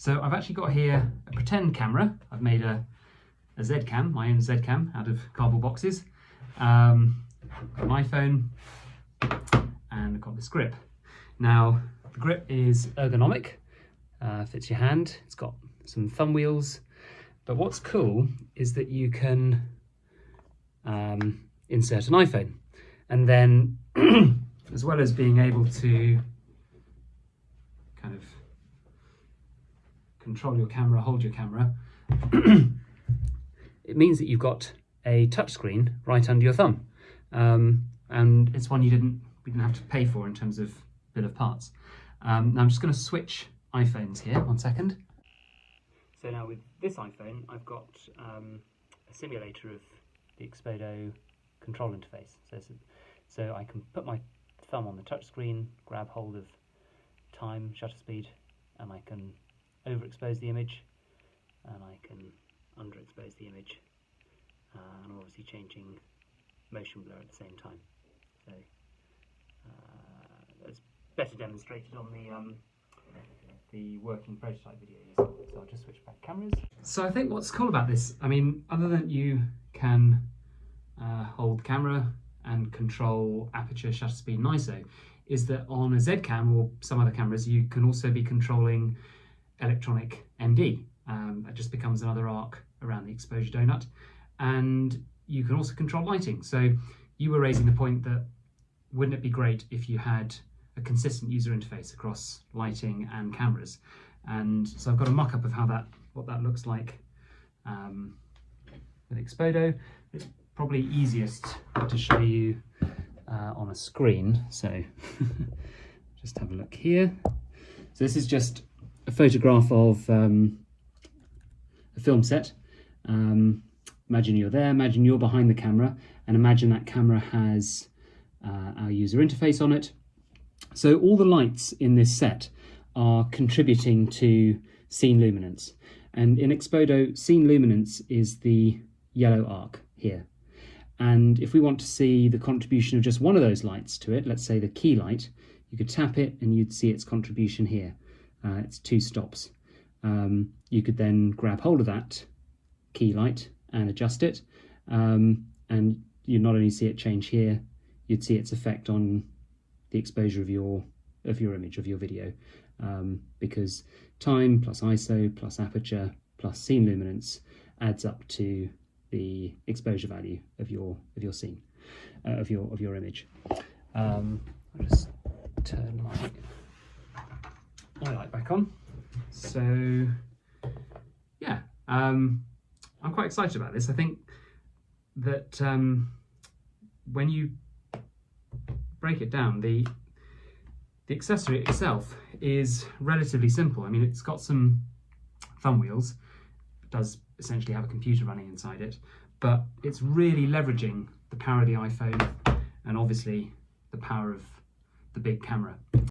So I've actually got here a pretend camera. I've made a Z cam, my own Z cam, out of cardboard boxes. Got an iPhone, and I've got this grip. Now, the grip is ergonomic, fits your hand. It's got some thumb wheels, but what's cool is that you can insert an iPhone, and then as well as being able to kind of control your camera, hold your camera, it means that you've got a touchscreen right under your thumb, and it's one we didn't have to pay for in terms of bill of parts. Now I'm just going to switch iPhones here, 1 second. So now with this iPhone, I've got a simulator of the Expodo control interface. So I can put my thumb on the touchscreen, grab hold of time, shutter speed, and I can overexpose the image, and I can underexpose the image, and I'm obviously changing motion blur at the same time. So that's better demonstrated on the working prototype video you saw. So I'll just switch back cameras. So I think what's cool about this, I mean, other than you can hold the camera and control aperture, shutter speed and ISO, is that on a Z cam or some other cameras you can also be controlling electronic MD. That just becomes another arc around the exposure donut, and you can also control lighting. So you were raising the point that wouldn't it be great if you had a consistent user interface across lighting and cameras, and so I've got a mock-up of what that looks like with Expodo. It's probably easiest to show you on a screen, so just have a look here. So this is just a photograph of a film set. Imagine you're there, imagine you're behind the camera, and imagine that camera has our user interface on it. So all the lights in this set are contributing to scene luminance. And in Expodo, scene luminance is the yellow arc here. And if we want to see the contribution of just one of those lights to it, let's say the key light, you could tap it and you'd see its contribution here. It's 2 stops. You could then grab hold of that key light and adjust it. And you'd not only see it change here, you'd see its effect on the exposure of your image, of your video, because time plus ISO plus aperture plus scene luminance adds up to the exposure value of your scene, of your image. I'll just turn my light back on. So yeah, I'm quite excited about this. I think that when you break it down, the accessory itself is relatively simple. I mean, it's got some thumb wheels, it does essentially have a computer running inside it, but it's really leveraging the power of the iPhone and obviously the power of the big camera.